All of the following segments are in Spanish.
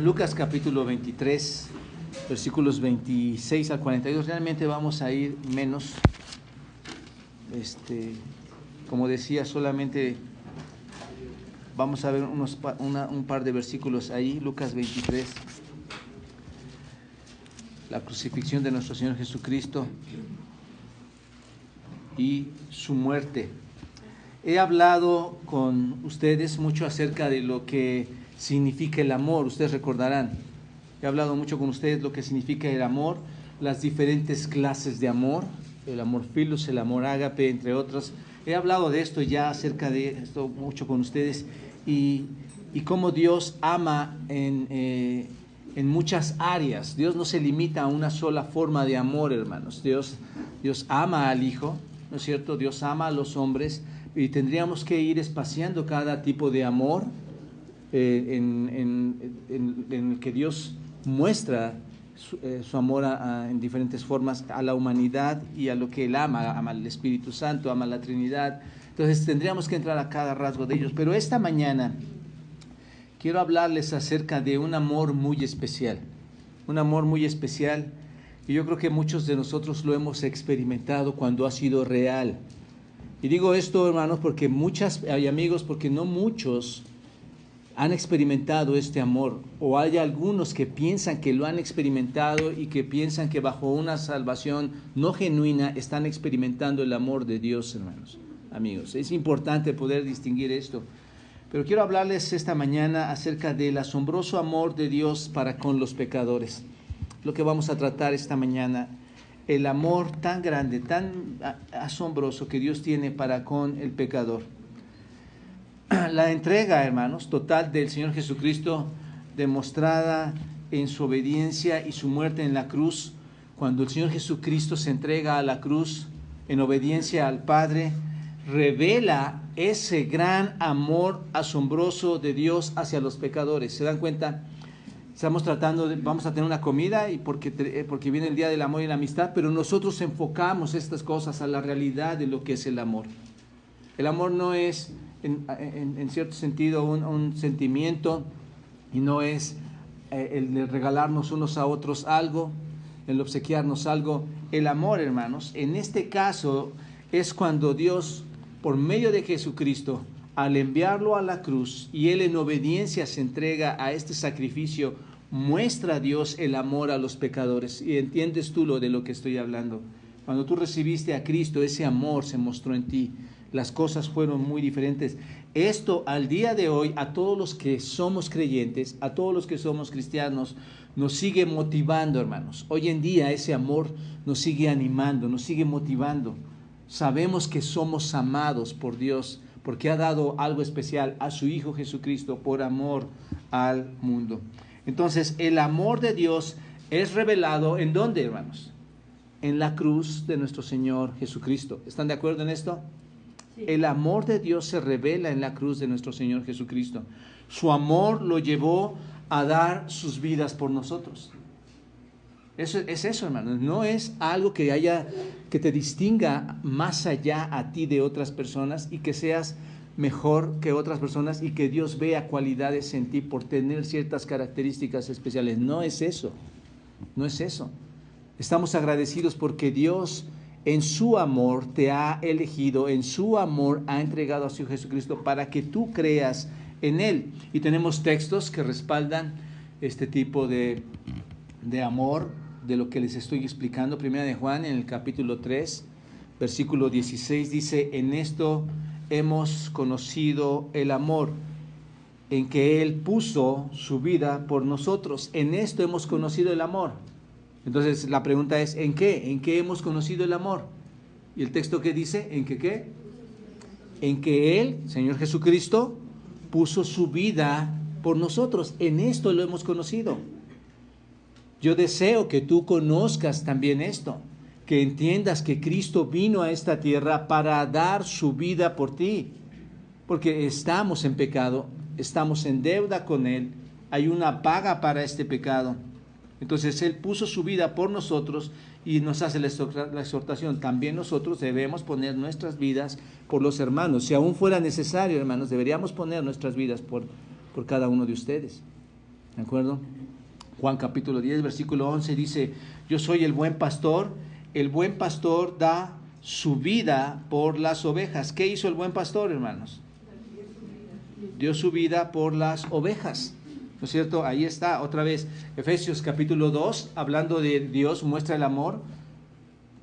Lucas capítulo 23, versículos 26 al 42. Realmente vamos a ir menos. Como decía, solamente vamos a ver un par de versículos ahí. Lucas 23, la crucifixión de nuestro Señor Jesucristo y su muerte. He hablado con ustedes mucho acerca de lo que significa el amor. Ustedes recordarán, he hablado mucho con ustedes lo que significa el amor, las diferentes clases de amor, el amor filos, el amor ágape, entre otras. He hablado de esto ya, acerca de esto mucho con ustedes, y cómo Dios ama en muchas áreas. Dios no se limita a una sola forma de amor, hermanos. Dios ama al Hijo, ¿no es cierto? Dios ama a los hombres, y tendríamos que ir espaciando cada tipo de amor en el que Dios muestra su amor en diferentes formas a la humanidad y a lo que Él ama al Espíritu Santo, ama a la Trinidad. Entonces tendríamos que entrar a cada rasgo de ellos. Pero esta mañana quiero hablarles acerca de un amor muy especial, y yo creo que muchos de nosotros lo hemos experimentado cuando ha sido real. Y digo esto, hermanos, porque hay amigos, porque no muchos han experimentado este amor, o hay algunos que piensan que lo han experimentado y que piensan que bajo una salvación no genuina están experimentando el amor de Dios, hermanos, amigos. Es importante poder distinguir esto. Pero quiero hablarles esta mañana acerca del asombroso amor de Dios para con los pecadores. Lo que vamos a tratar esta mañana, el amor tan grande, tan asombroso que Dios tiene para con el pecador. La entrega, hermanos, total del Señor Jesucristo, demostrada en su obediencia y su muerte en la cruz. Cuando el Señor Jesucristo se entrega a la cruz en obediencia al Padre, revela ese gran amor asombroso de Dios hacia los pecadores. ¿Se dan cuenta? Vamos a tener una comida y porque viene el Día del Amor y la Amistad, pero nosotros enfocamos estas cosas a la realidad de lo que es el amor. El amor no es, en cierto sentido, un sentimiento, y no es el de regalarnos unos a otros algo, el obsequiarnos algo. El amor, hermanos, en este caso es cuando Dios, por medio de Jesucristo, al enviarlo a la cruz y Él en obediencia se entrega a este sacrificio, muestra a Dios el amor a los pecadores. Y entiendes tú de lo que estoy hablando. Cuando tú recibiste a Cristo, ese amor se mostró en ti. Las cosas fueron muy diferentes. Esto al día de hoy, a todos los que somos creyentes, a todos los que somos cristianos, nos sigue motivando, hermanos. Hoy en día ese amor nos sigue animando, nos sigue motivando. Sabemos que somos amados por Dios, porque ha dado algo especial a su Hijo Jesucristo por amor al mundo. Entonces, el amor de Dios es revelado ¿en dónde, hermanos? En la cruz de nuestro Señor Jesucristo. ¿Están de acuerdo en esto? Sí. El amor de Dios se revela en la cruz de nuestro Señor Jesucristo. Su amor lo llevó a dar sus vidas por nosotros. Eso es eso, hermanos. No es algo que te distinga más allá a ti de otras personas y que seas mejor que otras personas y que Dios vea cualidades en ti por tener ciertas características especiales. No es eso. No es eso. Estamos agradecidos porque Dios en su amor te ha elegido, en su amor ha entregado a su Jesucristo para que tú creas en Él. Y tenemos textos que respaldan este tipo de amor, de lo que les estoy explicando. Primera de Juan, en el capítulo 3, versículo 16, dice: en esto hemos conocido el amor, en que Él puso su vida por nosotros. En esto hemos conocido el amor. Entonces la pregunta es, ¿en qué? ¿En qué hemos conocido el amor? Y el texto que dice, ¿en que qué? En que Él, Señor Jesucristo, puso su vida por nosotros. En esto lo hemos conocido. Yo deseo que tú conozcas también esto, que entiendas que Cristo vino a esta tierra para dar su vida por ti, porque estamos en pecado, estamos en deuda con Él, hay una paga para este pecado. Entonces Él puso su vida por nosotros Y nos hace la exhortación, también nosotros debemos poner nuestras vidas por los hermanos. Si aún fuera necesario, hermanos, deberíamos poner nuestras vidas por cada uno de ustedes. ¿De acuerdo? Juan capítulo 10, versículo 11 dice, yo soy el buen pastor da su vida por las ovejas. ¿Qué hizo el buen pastor, hermanos? Dio su vida por las ovejas. ¿No es cierto? Ahí está, otra vez, Efesios capítulo 2, hablando de Dios, muestra el amor,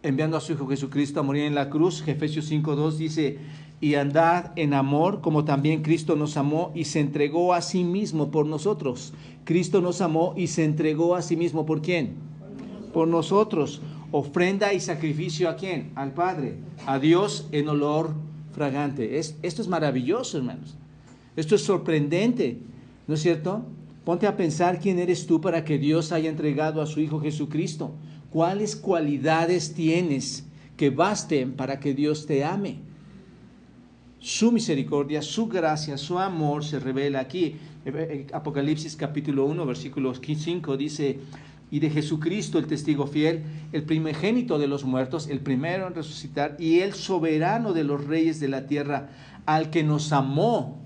enviando a su Hijo Jesucristo a morir en la cruz. Efesios 5:2 dice, y andad en amor, como también Cristo nos amó y se entregó a sí mismo por nosotros. Cristo nos amó y se entregó a sí mismo, ¿por quién? Por nosotros. Ofrenda y sacrificio, ¿a quién? Al Padre, a Dios en olor fragante. Esto es maravilloso, hermanos. Esto es sorprendente, ¿no es cierto? Ponte a pensar quién eres tú para que Dios haya entregado a su Hijo Jesucristo. ¿Cuáles cualidades tienes que basten para que Dios te ame? Su misericordia, su gracia, su amor se revela aquí. Apocalipsis capítulo 1, versículo 5 dice, y de Jesucristo el testigo fiel, el primogénito de los muertos, el primero en resucitar, y el soberano de los reyes de la tierra, al que nos amó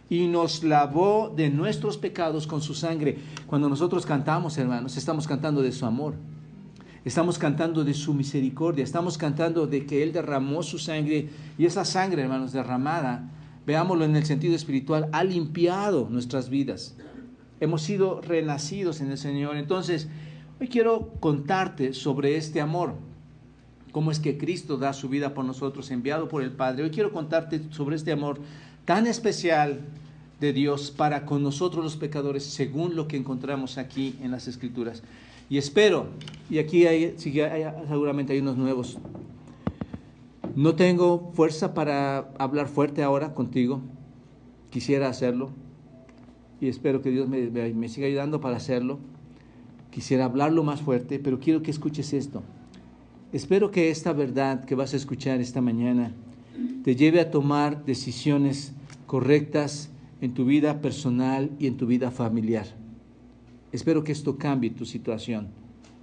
y nos lavó de nuestros pecados con su sangre. Cuando nosotros cantamos, hermanos, estamos cantando de su amor. Estamos cantando de su misericordia. Estamos cantando de que Él derramó su sangre. Y esa sangre, hermanos, derramada, veámoslo en el sentido espiritual, ha limpiado nuestras vidas. Hemos sido renacidos en el Señor. Entonces, hoy quiero contarte sobre este amor. Cómo es que Cristo da su vida por nosotros, enviado por el Padre. Hoy quiero contarte sobre este amor tan especial de Dios para con nosotros los pecadores, según lo que encontramos aquí en las Escrituras. Y espero, y aquí seguramente hay unos nuevos, no tengo fuerza para hablar fuerte ahora contigo, quisiera hacerlo, y espero que Dios me siga ayudando para hacerlo. Quisiera hablarlo más fuerte, pero quiero que escuches esto. Espero que esta verdad que vas a escuchar esta mañana te lleve a tomar decisiones correctas en tu vida personal y en tu vida familiar. Espero que esto cambie tu situación.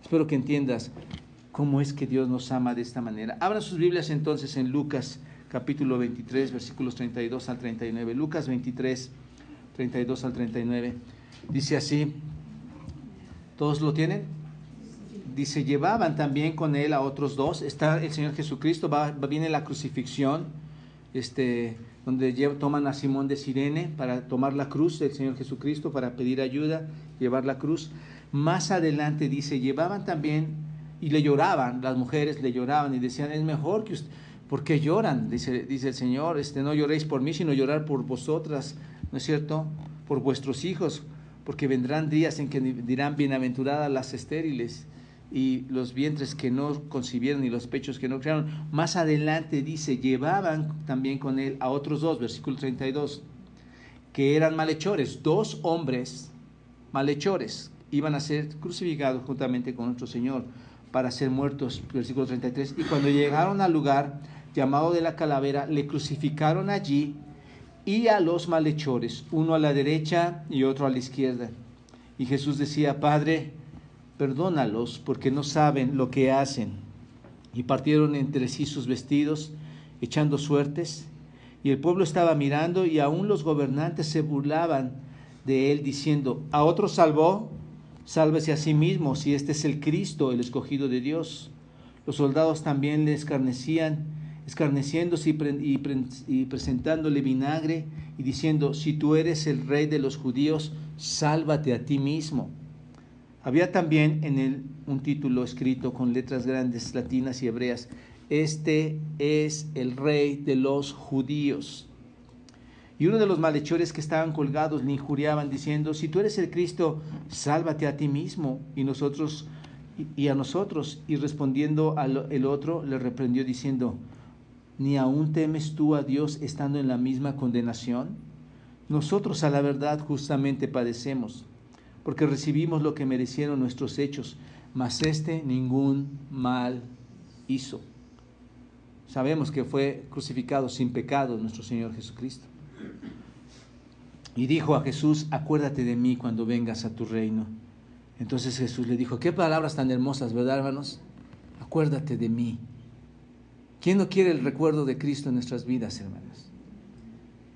Espero que entiendas cómo es que Dios nos ama de esta manera. Abran sus Biblias entonces en Lucas capítulo 23, versículos 32 al 39. Lucas 23, 32 al 39. Dice así, ¿todos lo tienen? Dice, llevaban también con él a otros dos. Está el Señor Jesucristo, viene la crucifixión, donde toman a Simón de Cirene para tomar la cruz del Señor Jesucristo, para pedir ayuda, llevar la cruz. Más adelante dice, llevaban también, y le lloraban, las mujeres le lloraban y decían, es mejor que usted, ¿por qué lloran? Dice el Señor, no lloréis por mí, sino llorar por vosotras, ¿no es cierto? Por vuestros hijos, porque vendrán días en que dirán, bienaventuradas las estériles, y los vientres que no concibieron y los pechos que no crearon. Más adelante dice, llevaban también con él a otros dos, versículo 32, que eran malhechores, dos hombres malhechores, iban a ser crucificados juntamente con nuestro Señor para ser muertos, versículo 33, y cuando llegaron al lugar llamado de la calavera, le crucificaron allí y a los malhechores, uno a la derecha y otro a la izquierda. Y Jesús decía, Padre, perdónalos, porque no saben lo que hacen. Y partieron entre sí sus vestidos, echando suertes. Y el pueblo estaba mirando, y aún los gobernantes se burlaban de él, diciendo, a otro salvó, sálvese a sí mismo, si este es el Cristo, el escogido de Dios. Los soldados también le escarnecían, escarneciéndose y presentándole vinagre, y diciendo, si tú eres el rey de los judíos, sálvate a ti mismo. Había también en él un título escrito con letras grandes, latinas y hebreas, este es el rey de los judíos. Y uno de los malhechores que estaban colgados le injuriaban diciendo, si tú eres el Cristo, sálvate a ti mismo y a nosotros. Y respondiendo el otro, le reprendió diciendo, ¿ni aún temes tú a Dios estando en la misma condenación? Nosotros a la verdad justamente padecemos, porque recibimos lo que merecieron nuestros hechos, mas ningún mal hizo. Sabemos que fue crucificado sin pecado nuestro Señor Jesucristo. Y dijo a Jesús, acuérdate de mí cuando vengas a tu reino. Entonces Jesús le dijo, qué palabras tan hermosas, ¿verdad, hermanos? acuérdate de mí. ¿Quién no quiere el recuerdo de Cristo en nuestras vidas, hermanos?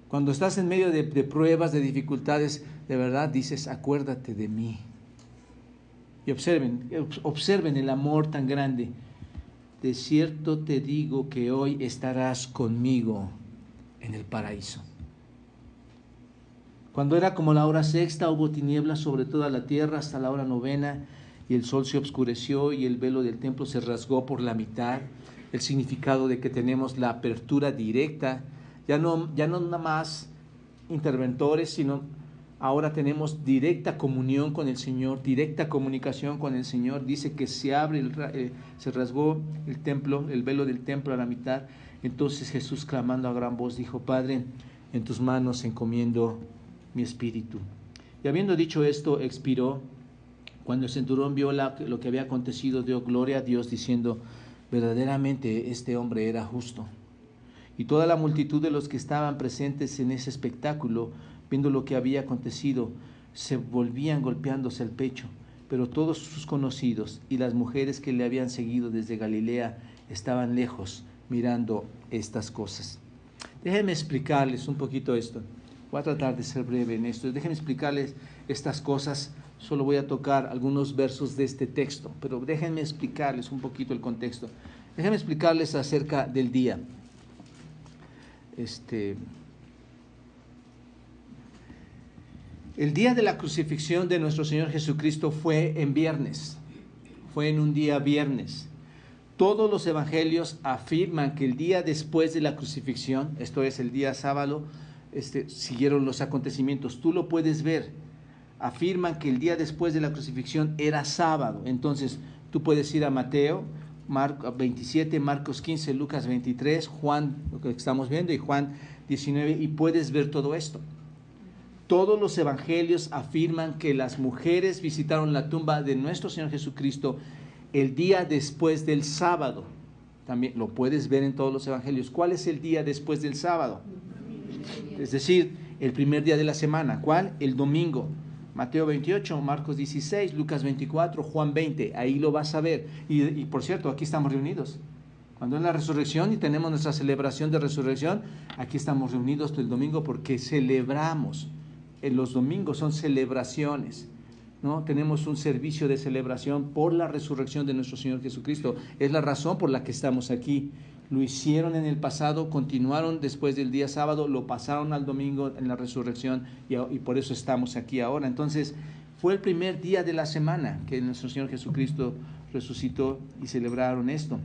Cuando estás en medio de pruebas, de dificultades, de verdad dices, acuérdate de mí. Y observen el amor tan grande. De cierto te digo que hoy estarás conmigo en el paraíso. Cuando era como la hora sexta, hubo tinieblas sobre toda la tierra hasta la hora novena, y el sol se obscureció y el velo del templo se rasgó por la mitad. El significado de que tenemos la apertura directa, ya no nada más interventores, sino ahora tenemos directa comunión con el Señor, directa comunicación con el Señor. Dice que se se rasgó el templo, el velo del templo a la mitad. Entonces Jesús, clamando a gran voz, dijo: Padre, en tus manos encomiendo mi espíritu. Y habiendo dicho esto, expiró. Cuando el centurión vio lo que había acontecido, dio gloria a Dios, diciendo: verdaderamente este hombre era justo. Y toda la multitud de los que estaban presentes en ese espectáculo, viendo lo que había acontecido, se volvían golpeándose el pecho. Pero todos sus conocidos y las mujeres que le habían seguido desde Galilea estaban lejos mirando estas cosas. Déjenme explicarles un poquito esto. Voy a tratar de ser breve en esto. Déjenme explicarles estas cosas. Solo voy a tocar algunos versos de este texto, pero déjenme explicarles un poquito el contexto. Déjenme explicarles acerca del día. El día de la crucifixión de nuestro Señor Jesucristo fue en viernes. Fue en un día viernes. Todos los evangelios afirman que el día después de la crucifixión, esto es el día sábado, siguieron los acontecimientos. Tú lo puedes ver. Afirman que el día después de la crucifixión era sábado. Entonces tú puedes ir a Mateo 27, Marcos 15, Lucas 23, Juan, lo que estamos viendo, y Juan 19, y puedes ver todo esto. Todos los evangelios afirman que las mujeres visitaron la tumba de nuestro Señor Jesucristo el día después del sábado. También lo puedes ver en todos los evangelios. ¿Cuál es el día después del sábado? Es decir, el primer día de la semana. ¿Cuál? El domingo. Mateo 28, Marcos 16, Lucas 24, Juan 20. Ahí lo vas a ver. Y por cierto, aquí estamos reunidos. Cuando es la resurrección y tenemos nuestra celebración de resurrección, aquí estamos reunidos el domingo porque celebramos. En los domingos son celebraciones, ¿no? Tenemos un servicio de celebración por la resurrección de nuestro Señor Jesucristo. Es la razón por la que estamos aquí. Lo hicieron en el pasado, continuaron después del día sábado, lo pasaron al domingo en la resurrección y por eso estamos aquí ahora. Entonces, fue el primer día de la semana que nuestro Señor Jesucristo resucitó y celebraron esto.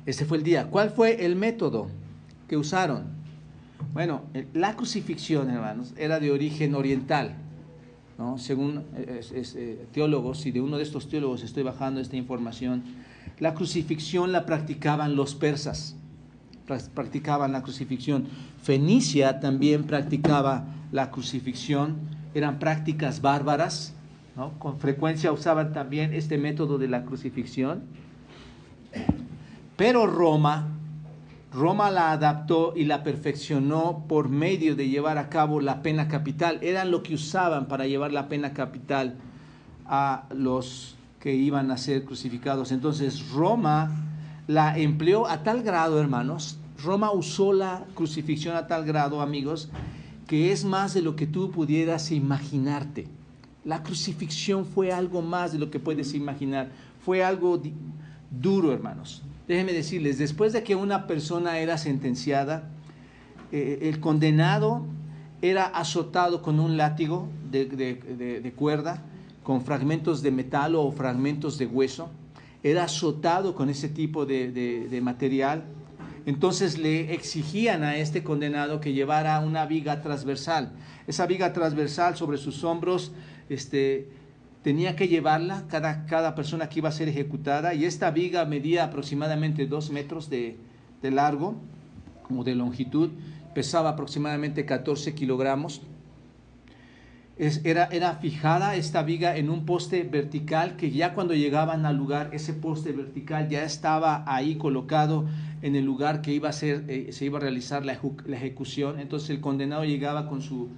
Ese fue el día. ¿Cuál fue el método que usaron? Bueno, la crucifixión, hermanos, era de origen oriental, ¿no? Según teólogos, y de uno de estos teólogos estoy bajando esta información, la crucifixión la practicaban los persas, practicaban la crucifixión. Fenicia también practicaba la crucifixión, eran prácticas bárbaras, ¿no? Con frecuencia usaban también este método de la crucifixión. Pero Roma la adaptó y la perfeccionó por medio de llevar a cabo la pena capital. Eran lo que usaban para llevar la pena capital a los que iban a ser crucificados. Entonces Roma la empleó a tal grado, hermanos, Roma usó la crucifixión a tal grado, amigos, que es más de lo que tú pudieras imaginarte. La crucifixión fue algo más de lo que puedes imaginar. Fue algo duro, hermanos. Déjenme decirles, después de que una persona era sentenciada, el condenado era azotado con un látigo de cuerda, con fragmentos de metal o fragmentos de hueso. Era azotado con ese tipo de material. Entonces le exigían a este condenado que llevara una viga transversal. Esa viga transversal sobre sus hombros, tenía que llevarla cada persona que iba a ser ejecutada, y esta viga medía aproximadamente 2 metros de largo, como de longitud, pesaba aproximadamente 14 kilogramos. Era fijada esta viga en un poste vertical, que ya cuando llegaban al lugar, ese poste vertical ya estaba ahí colocado en el lugar que se iba a realizar la ejecución. Entonces el condenado llegaba con su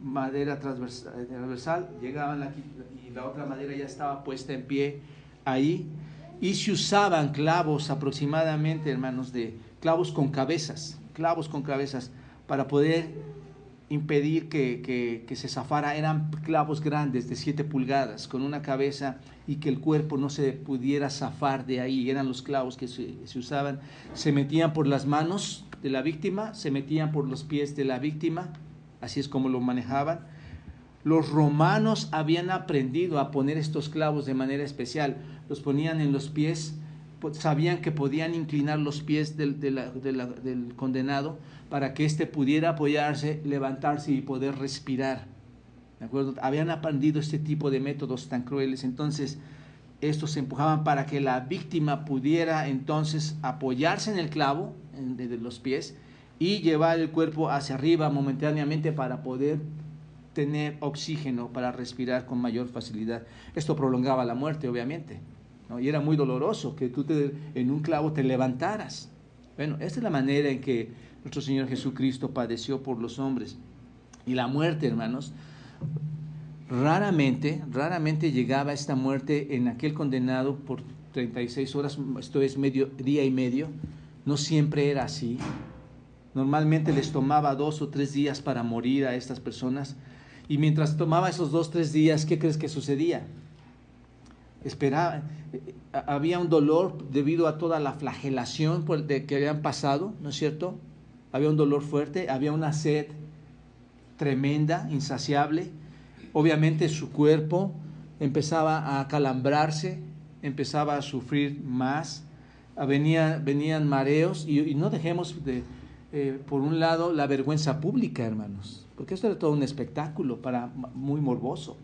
madera transversal, llegaban aquí y la otra madera ya estaba puesta en pie ahí, y se usaban clavos aproximadamente, hermanos, de clavos con cabezas, para poder impedir que se zafara. Eran clavos grandes de 7 pulgadas con una cabeza y que el cuerpo no se pudiera zafar de ahí. Eran los clavos que se usaban. Se metían por las manos de la víctima, se metían por los pies de la víctima, así es como lo manejaban. Los romanos habían aprendido a poner estos clavos de manera especial. Los ponían en los pies, sabían que podían inclinar los pies del condenado para que éste pudiera apoyarse, levantarse y poder respirar. ¿De acuerdo? Habían aprendido este tipo de métodos tan crueles. Entonces, estos se empujaban para que la víctima pudiera entonces apoyarse en el clavo de los pies y llevar el cuerpo hacia arriba momentáneamente para poder tener oxígeno para respirar con mayor facilidad. Esto prolongaba la muerte, obviamente, ¿no? Y era muy doloroso que tú en un clavo te levantaras. Bueno, esta es la manera en que nuestro Señor Jesucristo padeció por los hombres. Y la muerte, hermanos, raramente llegaba esta muerte en aquel condenado por 36 horas, esto es día y medio. No siempre era así. Normalmente les tomaba 2 o 3 días para morir a estas personas. Y mientras tomaba esos 2 o 3 días, ¿qué crees que sucedía? Había un dolor debido a toda la flagelación que habían pasado, ¿no es cierto? Había un dolor fuerte, había una sed tremenda, insaciable. Obviamente su cuerpo empezaba a acalambrarse, empezaba a sufrir más, venían mareos y no dejemos por un lado la vergüenza pública, hermanos, porque esto era todo un espectáculo muy morboso.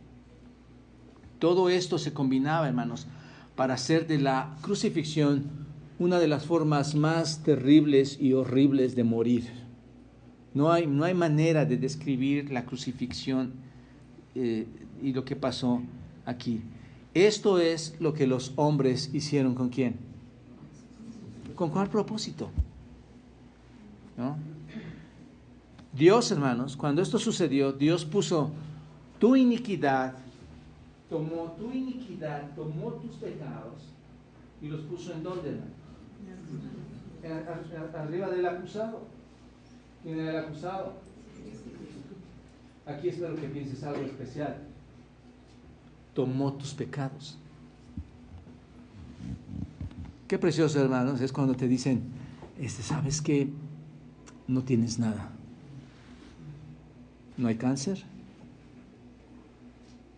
Todo esto se combinaba, hermanos, para hacer de la crucifixión una de las formas más terribles y horribles de morir. No hay manera de describir la crucifixión y lo que pasó aquí. Esto es lo que los hombres hicieron ¿con quién? ¿Con cuál propósito? ¿No? Dios, hermanos, cuando esto sucedió, Dios puso tu iniquidad, tomó tus pecados y los puso ¿en dónde, hermano? Arriba del acusado. ¿Quién era el acusado? Aquí espero que pienses algo especial. Tomó tus pecados. Qué precioso, hermanos, es cuando te dicen, ¿sabes qué? No tienes nada. No hay cáncer,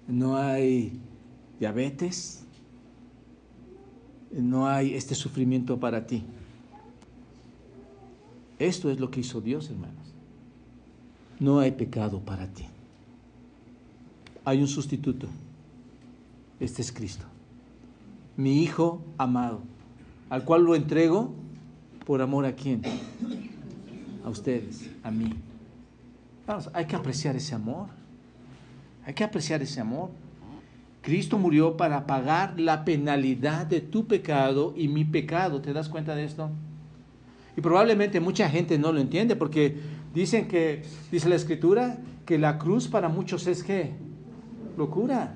no hay diabetes, no hay este sufrimiento para ti. Esto es lo que hizo Dios, hermanos. No hay pecado para ti. Hay un sustituto. Este es Cristo, mi Hijo amado, al cual lo entrego por amor ¿a quién? A ustedes, a mí. Vamos, hay que apreciar ese amor. Hay que apreciar ese amor. Cristo murió para pagar la penalidad de tu pecado y mi pecado. ¿Te das cuenta de esto? Y probablemente mucha gente no lo entiende porque dice la Escritura que la cruz para muchos es ¿qué? Locura.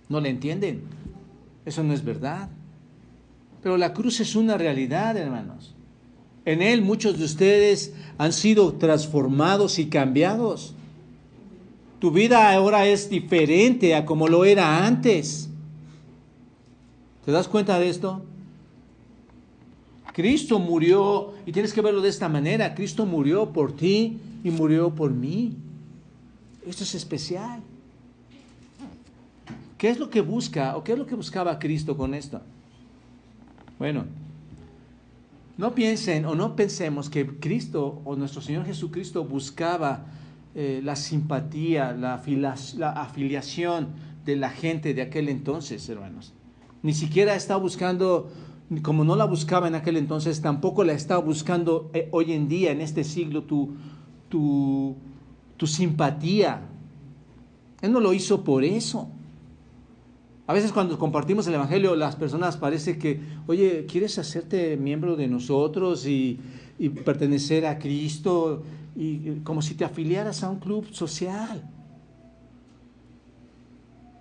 No le entienden. Eso no es verdad. Pero la cruz es una realidad, hermanos. En Él muchos de ustedes han sido transformados y cambiados. Tu vida ahora es diferente a como lo era antes. ¿Te das cuenta de esto? Cristo murió, y tienes que verlo de esta manera, Cristo murió por ti y murió por mí. Esto es especial. ¿Qué es lo que busca o qué es lo que buscaba Cristo con esto? Bueno, no piensen o no pensemos que Cristo o nuestro Señor Jesucristo buscaba la simpatía, la afiliación de la gente de aquel entonces, hermanos. Ni siquiera está buscando, como no la buscaba en aquel entonces, tampoco la está buscando hoy en día, en este siglo, tu simpatía. Él no lo hizo por eso. A veces cuando compartimos el Evangelio, las personas parece que, oye, ¿quieres hacerte miembro de nosotros y pertenecer a Cristo? Y como si te afiliaras a un club social.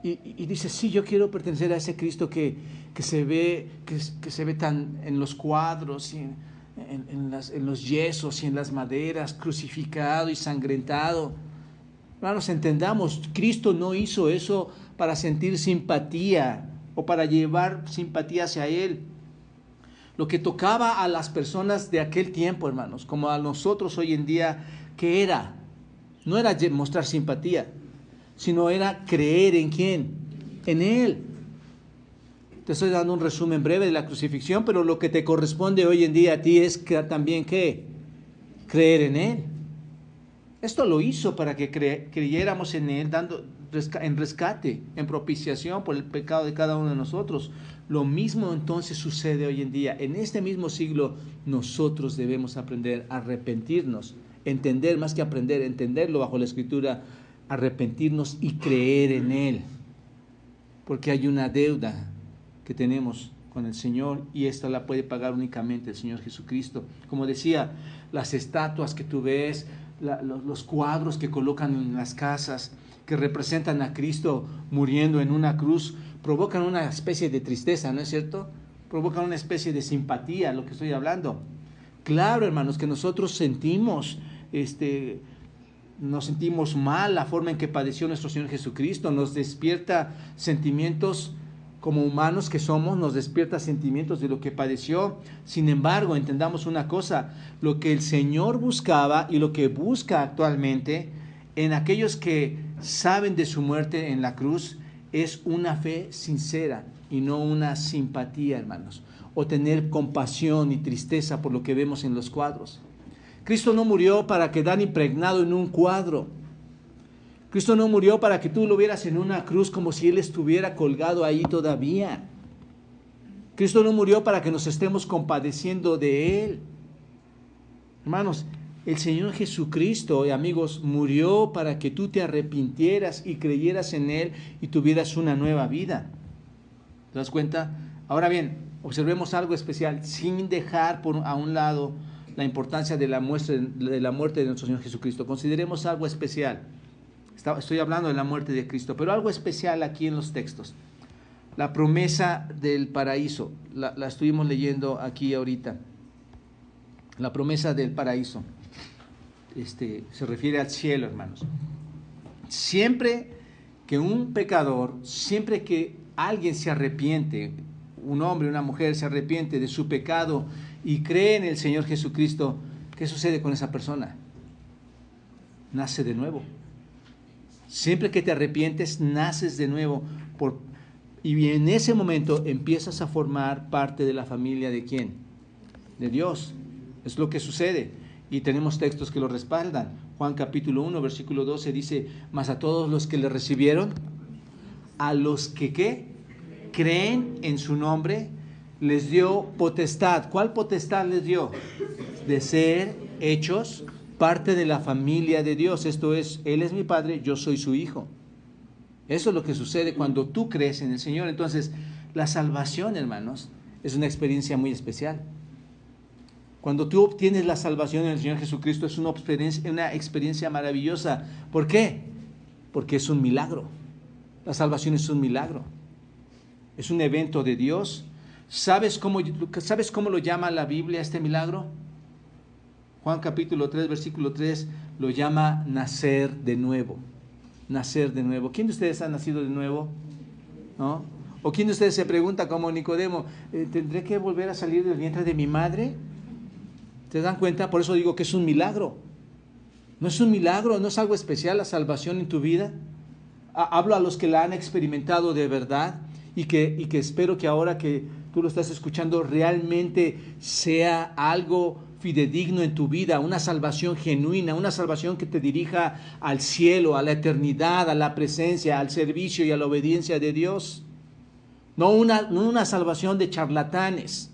y dice, sí, yo quiero pertenecer a ese Cristo que se ve tan en los cuadros, y en los yesos y en las maderas, crucificado y sangrentado. Hermanos, entendamos, Cristo no hizo eso para sentir simpatía o para llevar simpatía hacia Él. Lo que tocaba a las personas de aquel tiempo, hermanos, como a nosotros hoy en día, ¿qué era? No era mostrar simpatía, sino era creer en ¿quién? En Él. Te estoy dando un resumen breve de la crucifixión, pero lo que te corresponde hoy en día a ti es también ¿qué? Creer en Él. Esto lo hizo para que creyéramos en Él, dando en rescate, en propiciación por el pecado de cada uno de nosotros. Lo mismo entonces sucede hoy en día. En este mismo siglo nosotros debemos aprender a arrepentirnos, entender más que aprender, entenderlo bajo la Escritura, arrepentirnos y creer en Él. Porque hay una deuda que tenemos con el Señor y esta la puede pagar únicamente el Señor Jesucristo. Como decía, las estatuas que tú ves, los cuadros que colocan en las casas, que representan a Cristo muriendo en una cruz, provocan una especie de tristeza, ¿no es cierto? Provocan una especie de simpatía, lo que estoy hablando. Claro, hermanos, que nosotros sentimos, nos sentimos mal la forma en que padeció nuestro Señor Jesucristo, nos despierta sentimientos como humanos que somos, nos despierta sentimientos de lo que padeció. Sin embargo, entendamos una cosa, lo que el Señor buscaba y lo que busca actualmente en aquellos que saben de su muerte en la cruz es una fe sincera y no una simpatía, hermanos, o tener compasión y tristeza por lo que vemos en los cuadros. Cristo no murió para quedar impregnado en un cuadro. Cristo no murió para que tú lo vieras en una cruz como si Él estuviera colgado ahí todavía. Cristo no murió para que nos estemos compadeciendo de Él. Hermanos, el Señor Jesucristo, amigos, murió para que tú te arrepintieras y creyeras en Él y tuvieras una nueva vida. ¿Te das cuenta? Ahora bien, observemos algo especial, sin dejar a un lado la importancia de la muerte de nuestro Señor Jesucristo. Consideremos algo especial. Estoy hablando de la muerte de Cristo, pero algo especial aquí en los textos. La promesa del paraíso, la estuvimos leyendo aquí ahorita. La promesa del paraíso. Se refiere al cielo, hermanos. Siempre que un pecador, siempre que alguien se arrepiente, un hombre, una mujer se arrepiente de su pecado y cree en el Señor Jesucristo, ¿qué sucede con esa persona? Nace de nuevo. Siempre que te arrepientes, naces de nuevo. Y en ese momento empiezas a formar parte de la familia ¿de quién? De Dios. Es lo que sucede. Y tenemos textos que lo respaldan. Juan capítulo 1, versículo 12 dice, mas a todos los que le recibieron, a los que ¿qué? Creen en su nombre, les dio potestad. ¿Cuál potestad les dio? De ser hechos parte de la familia de Dios. Esto es, Él es mi Padre, yo soy su Hijo. Eso es lo que sucede cuando tú crees en el Señor. Entonces, la salvación, hermanos, es una experiencia muy especial. Cuando tú obtienes la salvación en el Señor Jesucristo, es una experiencia maravillosa. ¿Por qué? Porque es un milagro. La salvación es un milagro. Es un evento de Dios. ¿Sabes cómo lo llama la Biblia este milagro? Juan capítulo 3, versículo 3, lo llama nacer de nuevo. Nacer de nuevo. ¿Quién de ustedes ha nacido de nuevo? ¿No? ¿O quién de ustedes se pregunta como Nicodemo, ¿tendré que volver a salir del vientre de mi madre? ¿Te dan cuenta? Por eso digo que es un milagro. No es un milagro, no es algo especial la salvación en tu vida. Hablo a los que la han experimentado de verdad y que espero que ahora que tú lo estás escuchando realmente sea algo fidedigno en tu vida, una salvación genuina, una salvación que te dirija al cielo, a la eternidad, a la presencia, al servicio y a la obediencia de Dios. No una salvación de charlatanes,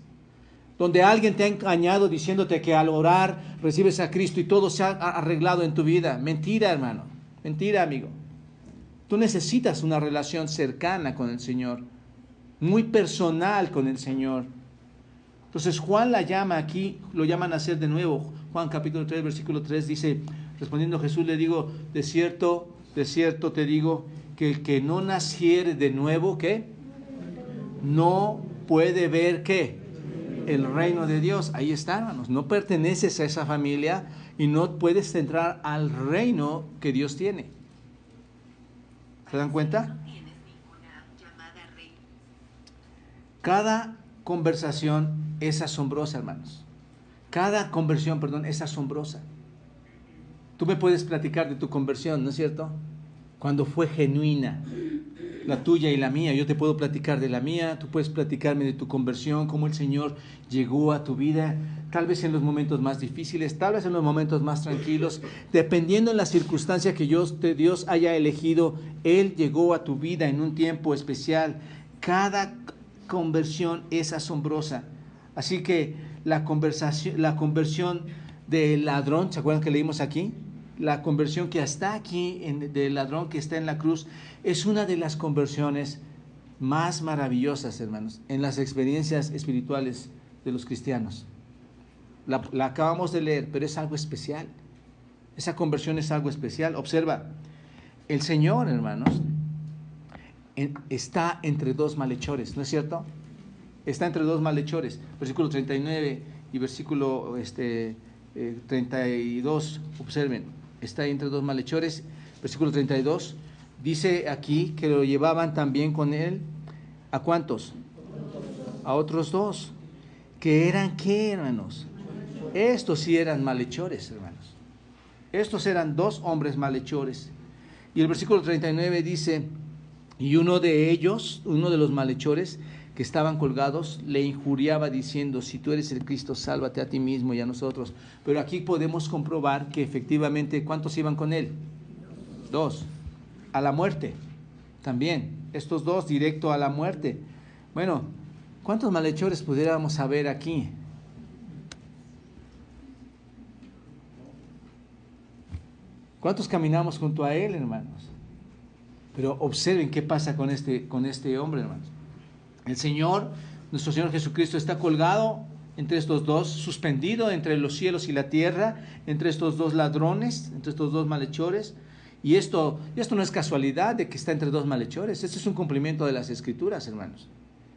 donde alguien te ha engañado diciéndote que al orar recibes a Cristo y todo se ha arreglado en tu vida. Mentira, hermano. Mentira, amigo. Tú necesitas una relación cercana con el Señor, muy personal con el Señor. Entonces Juan la llama aquí, lo llama nacer de nuevo. Juan capítulo 3, versículo 3 dice, respondiendo Jesús le digo, de cierto te digo, que el que no naciere de nuevo, ¿qué? No puede ver, ¿qué? El reino de Dios. Ahí está, hermanos. No perteneces a esa familia y no puedes entrar al reino que Dios tiene. ¿Se dan cuenta? Cada conversación es asombrosa, hermanos. Cada conversión, perdón, es asombrosa. Tú me puedes platicar de tu conversión, ¿no es cierto? Cuando fue genuina, la tuya y la mía. Yo te puedo platicar de la mía, tú puedes platicarme de tu conversión, cómo el Señor llegó a tu vida, tal vez en los momentos más difíciles, tal vez en los momentos más tranquilos, dependiendo de la circunstancia que Dios haya elegido, Él llegó a tu vida en un tiempo especial. Cada conversión es asombrosa. Así que la conversión del ladrón, ¿se acuerdan que leímos aquí? La conversión que está aquí del ladrón que está en la cruz es una de las conversiones más maravillosas, hermanos, en las experiencias espirituales de los cristianos. La acabamos de leer, pero es algo especial. Esa conversión es algo especial. Observa, el Señor, hermanos, está entre dos malhechores, ¿no es cierto? Está entre dos malhechores. Versículo 39 y versículo 32, observen. Está ahí entre dos malhechores. Versículo 32, dice aquí que lo llevaban también con él. ¿A cuántos? A otros dos. ¿Que eran qué, hermanos? Estos sí eran malhechores, hermanos. Estos eran dos hombres malhechores. Y el versículo 39 dice, y uno de ellos, uno de los malhechores que estaban colgados, le injuriaba diciendo, si tú eres el Cristo, sálvate a ti mismo y a nosotros. Pero aquí podemos comprobar que efectivamente, ¿cuántos iban con él? Dos. A la muerte también. Estos dos directo a la muerte. Bueno, ¿cuántos malhechores pudiéramos haber aquí? ¿Cuántos caminamos junto a él, hermanos? Pero observen qué pasa con este hombre, hermanos. El Señor, nuestro Señor Jesucristo, está colgado entre estos dos, suspendido entre los cielos y la tierra, entre estos dos ladrones, entre estos dos malhechores. Y esto no es casualidad de que está entre dos malhechores. Este es un cumplimiento de las Escrituras, hermanos.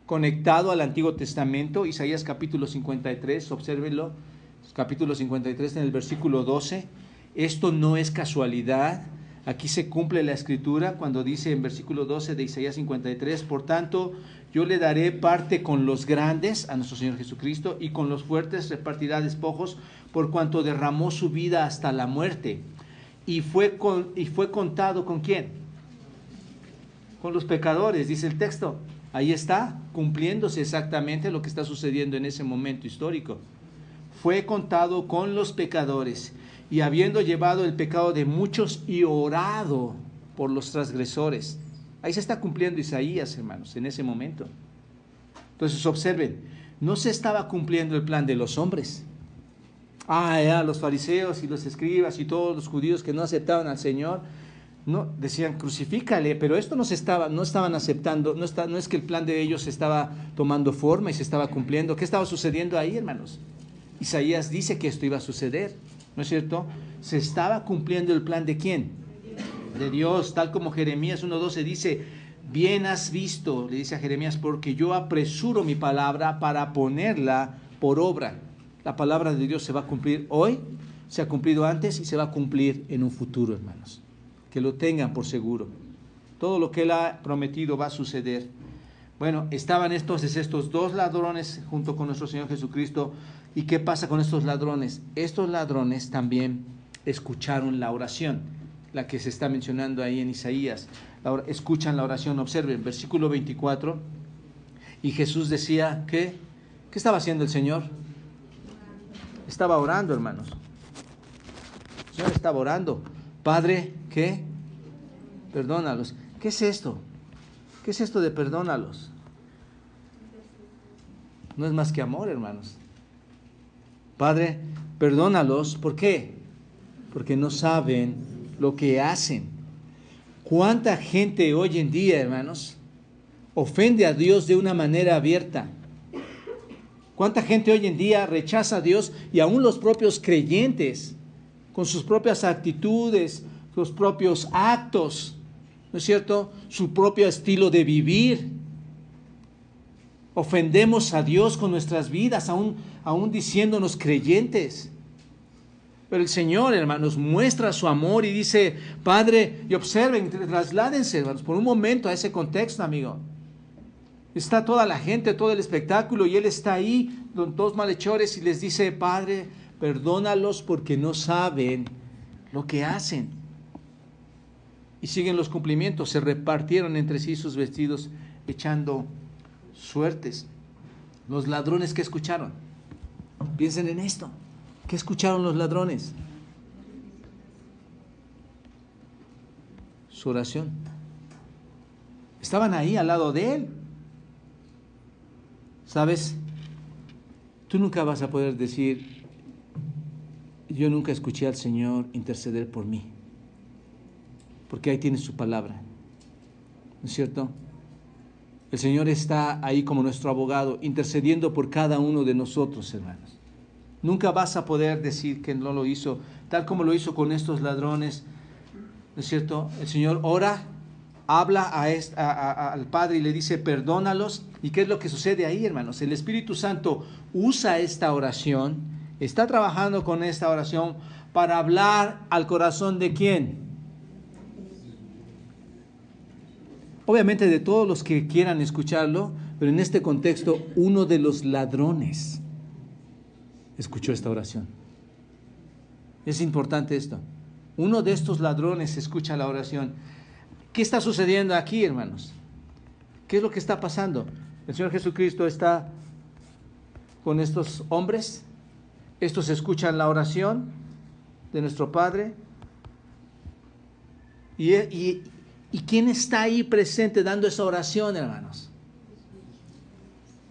Conectado al Antiguo Testamento, Isaías capítulo 53, obsérvenlo, capítulo 53 en el versículo 12. Esto no es casualidad. Aquí se cumple la Escritura cuando dice en versículo 12 de Isaías 53, por tanto, yo le daré parte con los grandes a nuestro Señor Jesucristo y con los fuertes repartirá despojos por cuanto derramó su vida hasta la muerte. Y fue contado ¿con quién? Con los pecadores, dice el texto. Ahí está, cumpliéndose exactamente lo que está sucediendo en ese momento histórico. Fue contado con los pecadores y habiendo llevado el pecado de muchos y orado por los transgresores. Ahí se está cumpliendo Isaías, hermanos, en ese momento. Entonces observen, no se estaba cumpliendo el plan de los hombres. Los fariseos y los escribas y todos los judíos que no aceptaban al Señor, no decían crucifícale, pero esto no estaban aceptando, no es que el plan de ellos estaba tomando forma y se estaba cumpliendo. ¿Qué estaba sucediendo ahí, hermanos? Isaías dice que esto iba a suceder, ¿no es cierto? Se estaba cumpliendo el plan de ¿quién? De Dios, tal como Jeremías 1:12 dice, bien has visto, le dice a Jeremías, porque yo apresuro mi palabra para ponerla por obra. La palabra de Dios se va a cumplir hoy, se ha cumplido antes y se va a cumplir en un futuro, hermanos. Que lo tengan por seguro. Todo lo que Él ha prometido va a suceder. Bueno, estaban entonces estos dos ladrones junto con nuestro Señor Jesucristo. ¿Y qué pasa con estos ladrones? Estos ladrones también escucharon la oración, la que se está mencionando ahí en Isaías. Escuchan la oración, observen, versículo 24. Y Jesús decía, ¿qué estaba haciendo el Señor? Estaba orando, hermanos. El Señor estaba orando. Padre, ¿qué? Perdónalos. ¿Qué es esto? ¿Qué es esto de perdónalos? No es más que amor, hermanos. Padre, perdónalos. ¿Por qué? Porque no saben lo que hacen. ¿Cuánta gente hoy en día, hermanos, ofende a Dios de una manera abierta? ¿Cuánta gente hoy en día rechaza a Dios y aún los propios creyentes, con sus propias actitudes, sus propios actos, ¿no es cierto?, su propio estilo de vivir. Ofendemos a Dios con nuestras vidas, aún diciéndonos creyentes. Pero el Señor, hermanos, muestra su amor y dice, Padre, y observen, trasládense, hermanos, por un momento a ese contexto, amigo. Está toda la gente, todo el espectáculo, y Él está ahí, con dos malhechores, y les dice, Padre, perdónalos porque no saben lo que hacen. Y siguen los cumplimientos, se repartieron entre sí sus vestidos, echando suertes. Los ladrones, ¿qué escucharon? Piensen en esto. ¿Qué escucharon los ladrones? Su oración. Estaban ahí al lado de Él. ¿Sabes? Tú nunca vas a poder decir, yo nunca escuché al Señor interceder por mí. Porque ahí tienes su palabra. ¿No es cierto? El Señor está ahí como nuestro abogado, intercediendo por cada uno de nosotros, hermanos. Nunca vas a poder decir que no lo hizo, tal como lo hizo con estos ladrones, ¿no es cierto? El Señor ora, habla al Padre y le dice, perdónalos. ¿Y qué es lo que sucede ahí, hermanos? El Espíritu Santo usa esta oración, está trabajando con esta oración para hablar al corazón ¿de quién? Obviamente de todos los que quieran escucharlo, pero en este contexto, uno de los ladrones escuchó esta oración. Es importante esto. Uno de estos ladrones escucha la oración. ¿Qué está sucediendo aquí, hermanos? ¿Qué es lo que está pasando? El Señor Jesucristo está con estos hombres. Estos escuchan la oración de nuestro Padre. ¿Y quién está ahí presente dando esa oración, hermanos?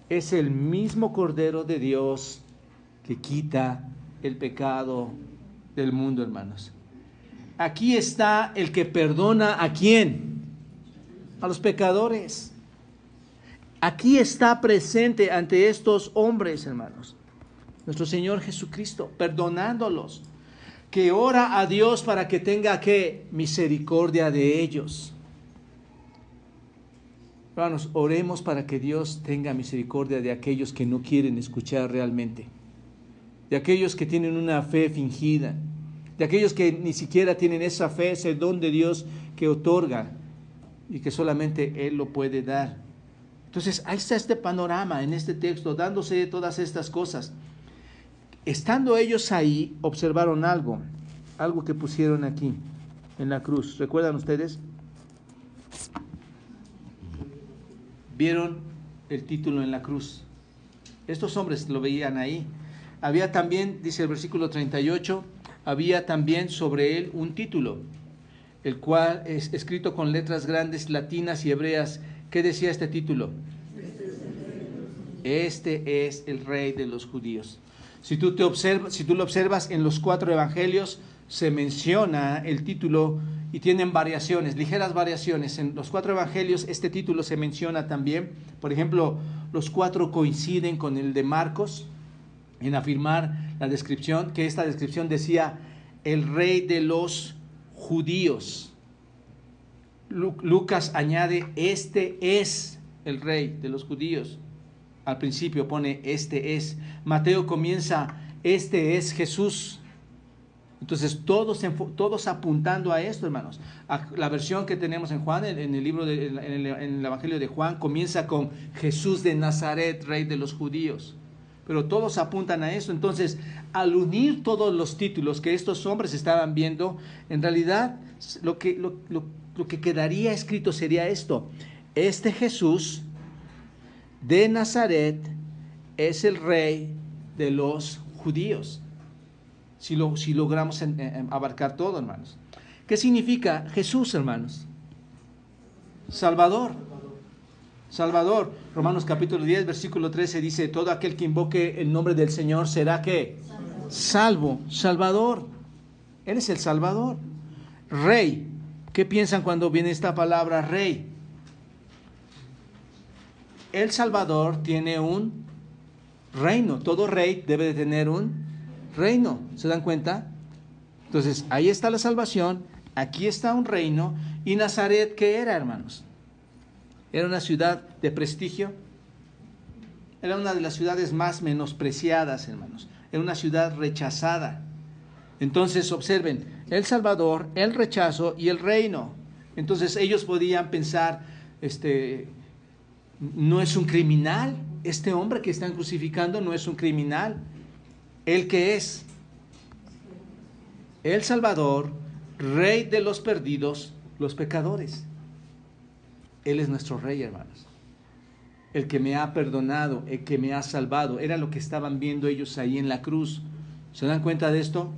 Es el mismo Cordero de Dios que quita el pecado del mundo, hermanos. Aquí está el que perdona ¿a quién? A los pecadores. Aquí está presente ante estos hombres, hermanos, nuestro Señor Jesucristo, perdonándolos, que ora a Dios para que tenga ¿qué? Misericordia de ellos. Hermanos, oremos para que Dios tenga misericordia de aquellos que no quieren escuchar realmente, de aquellos que tienen una fe fingida, de aquellos que ni siquiera tienen esa fe, ese don de Dios que otorga y que solamente Él lo puede dar. Entonces, ahí está este panorama en este texto, dándose todas estas cosas. Estando ellos ahí, observaron algo que pusieron aquí en la cruz. ¿Recuerdan ustedes? Vieron el título en la cruz. Estos hombres lo veían ahí. Había también, dice el versículo 38, había también sobre él un título, el cual es escrito con letras grandes, latinas y hebreas. ¿Qué decía este título? Este es el Rey de los Judíos. Si tú lo observas en los 4 evangelios, se menciona el título y tienen variaciones, ligeras variaciones. En los 4 evangelios este título se menciona también. Por ejemplo, los 4 coinciden con el de Marcos en afirmar la descripción, que esta descripción decía el Rey de los Judíos. Lucas añade, este es el Rey de los Judíos. Al principio pone, este es. Mateo comienza, este es Jesús. Entonces todos apuntando a esto, hermanos. La versión que tenemos en Juan, en el Evangelio de Juan, comienza con Jesús de Nazaret, Rey de los Judíos. Pero todos apuntan a esto. Entonces, al unir todos los títulos que estos hombres estaban viendo, en realidad lo que quedaría escrito sería esto: este Jesús de Nazaret es el Rey de los Judíos. Si logramos abarcar todo, hermanos. ¿Qué significa Jesús, hermanos? Salvador. Salvador. Romanos capítulo 10, versículo 13 dice, todo aquel que invoque el nombre del Señor será ¿qué? Salvo. Salvador. Él es el Salvador. Rey. ¿Qué piensan cuando viene esta palabra rey? El Salvador tiene un reino. Todo rey debe de tener un reino. ¿Se dan cuenta? Entonces, ahí está la salvación, aquí está un reino, ¿Y Nazaret qué era, hermanos? ¿Era una ciudad de prestigio? Era una de las ciudades más menospreciadas, hermanos. Era una ciudad rechazada. Entonces, observen, el Salvador, el rechazo y el reino. Entonces, ellos podían pensar, no es un criminal. Este hombre que están crucificando no es un criminal. ¿Él qué es? El Salvador, Rey de los perdidos, los pecadores. Él es nuestro Rey, hermanos. El que me ha perdonado, el que me ha salvado. Era lo que estaban viendo ellos ahí en la cruz. ¿Se dan cuenta de esto?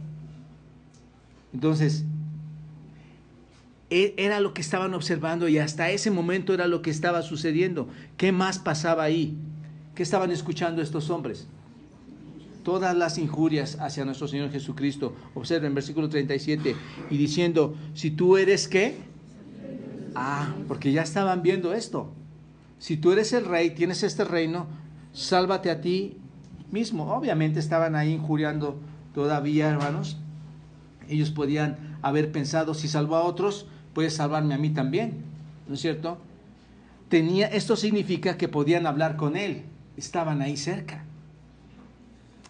Entonces, era lo que estaban observando y hasta ese momento era lo que estaba sucediendo. ¿Qué más pasaba ahí? ¿Qué estaban escuchando estos hombres? Todas las injurias hacia nuestro Señor Jesucristo. Observen, versículo 37, y diciendo, si tú eres ¿qué? Porque ya estaban viendo esto. Si tú eres el rey, tienes este reino, sálvate a ti mismo. Obviamente estaban ahí injuriando todavía, hermanos. Ellos podían haber pensado, si salvó a otros, puedes salvarme a mí también, ¿no es cierto? Esto significa que podían hablar con él, estaban ahí cerca.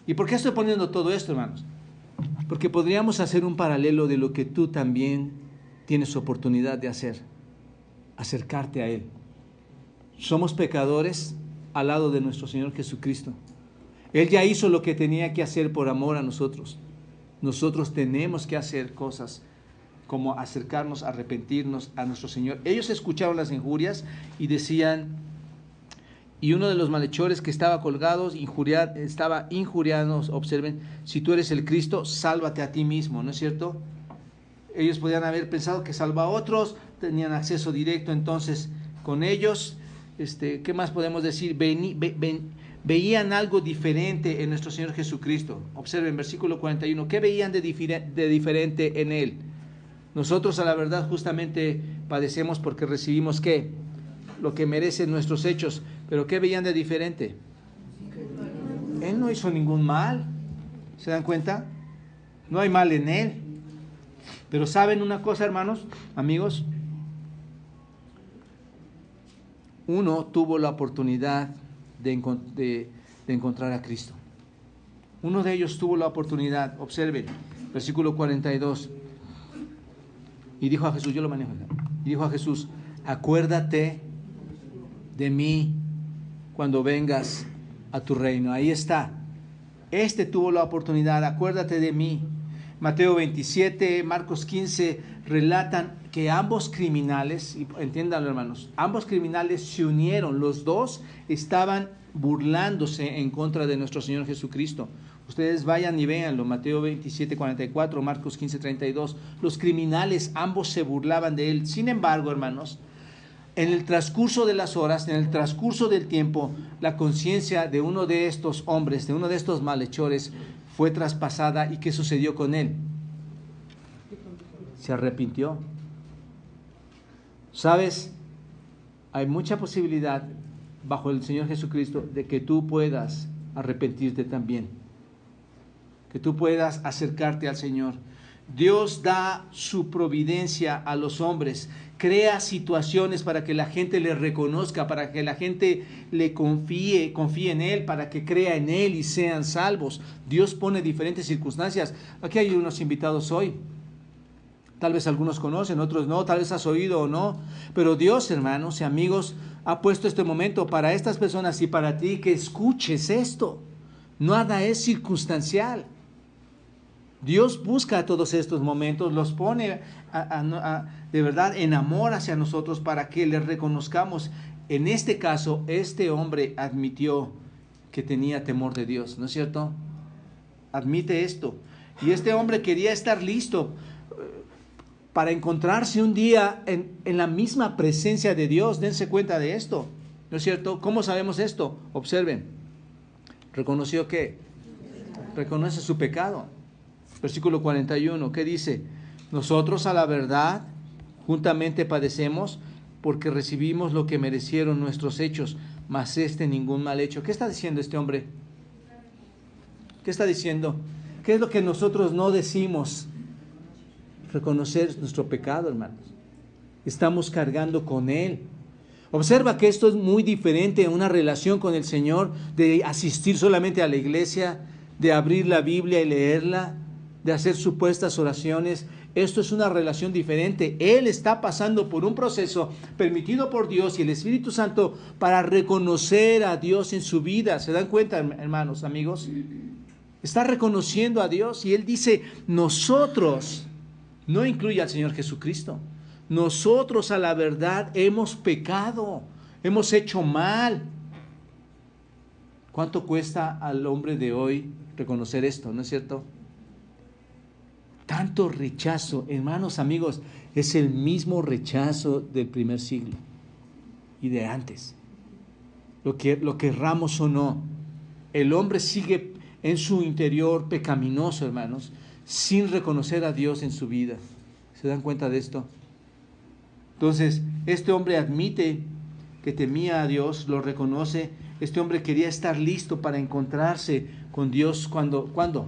¿Y por qué estoy poniendo todo esto, hermanos? Porque podríamos hacer un paralelo de lo que tú también tienes oportunidad de hacer, acercarte a él. Somos pecadores al lado de nuestro Señor Jesucristo. Él ya hizo lo que tenía que hacer por amor a nosotros. Nosotros tenemos que hacer cosas como acercarnos, arrepentirnos a nuestro Señor. Ellos escucharon las injurias y decían, y uno de los malhechores que estaba colgado estaba injuriando, observen, si tú eres el Cristo, sálvate a ti mismo, ¿no es cierto? Ellos podían haber pensado que salva a otros, tenían acceso directo entonces con ellos. ¿Qué más podemos decir? Veían algo diferente en nuestro Señor Jesucristo. Observen, versículo 41, ¿qué veían de diferente en Él? Nosotros a la verdad justamente padecemos porque recibimos ¿qué? Lo que merecen nuestros hechos. ¿Pero qué veían de diferente? Él no hizo ningún mal. ¿Se dan cuenta? No hay mal en Él. Pero ¿saben una cosa, hermanos, amigos? Uno tuvo la oportunidad de encontrar a Cristo. Uno de ellos tuvo la oportunidad, observen, versículo 42. Y dijo a Jesús, yo lo manejo. Y dijo a Jesús, acuérdate de mí cuando vengas a tu reino. Ahí está. Tuvo la oportunidad, acuérdate de mí. Mateo 27, Marcos 15 relatan que ambos criminales, y entiéndanlo hermanos, ambos criminales se unieron, los dos estaban burlándose en contra de nuestro Señor Jesucristo. Ustedes vayan y véanlo, Mateo 27, 44, Marcos 15, 32. Los criminales ambos se burlaban de él. Sin embargo, hermanos, en el transcurso de las horas, en el transcurso del tiempo, la conciencia de uno de estos hombres, de uno de estos malhechores, fue traspasada. ¿Y qué sucedió con él? Se arrepintió. ¿Sabes? Hay mucha posibilidad bajo el Señor Jesucristo de que tú puedas arrepentirte también, que tú puedas acercarte al Señor. Dios da su providencia a los hombres, crea situaciones para que la gente le reconozca, para que la gente le confíe en Él, para que crea en Él y sean salvos. Dios pone diferentes circunstancias. Aquí hay unos invitados hoy. Tal vez algunos conocen, otros no, tal vez has oído o no. Pero Dios, hermanos y amigos, ha puesto este momento para estas personas y para ti que escuches esto. Nada es circunstancial. Dios busca todos estos momentos, los pone de verdad en amor hacia nosotros para que le reconozcamos. En este caso, este hombre admitió que tenía temor de Dios, ¿no es cierto? Admite esto. Y este hombre quería estar listo para encontrarse un día en la misma presencia de Dios. Dense cuenta de esto, ¿no es cierto? ¿Cómo sabemos esto? Observen. ¿Reconoció qué? Reconoce su pecado. Versículo 41, ¿qué dice? Nosotros a la verdad juntamente padecemos porque recibimos lo que merecieron nuestros hechos, mas ningún mal hecho. ¿Qué está diciendo este hombre? ¿Qué está diciendo? ¿Qué es lo que nosotros no decimos? Reconocer nuestro pecado, hermanos. estamos cargando con Él. Observa que esto es muy diferente en una relación con el Señor, de asistir solamente a la iglesia, de abrir la Biblia y leerla, de hacer supuestas oraciones. Esto es una relación diferente. Él está pasando por un proceso permitido por Dios y el Espíritu Santo para reconocer a Dios en su vida. ¿Se dan cuenta, hermanos, amigos? Está reconociendo a Dios y Él dice, nosotros, no incluye al Señor Jesucristo, nosotros a la verdad hemos pecado, hemos hecho mal. ¿Cuánto cuesta al hombre de hoy reconocer esto, no es cierto? Tanto rechazo, hermanos, amigos, es el mismo rechazo del primer siglo y de antes. Lo querramos o no, el hombre sigue en su interior pecaminoso, hermanos, sin reconocer a Dios en su vida. ¿Se dan cuenta de esto? Entonces, este hombre admite que temía a Dios, lo reconoce. Este hombre quería estar listo para encontrarse con Dios ¿cuándo?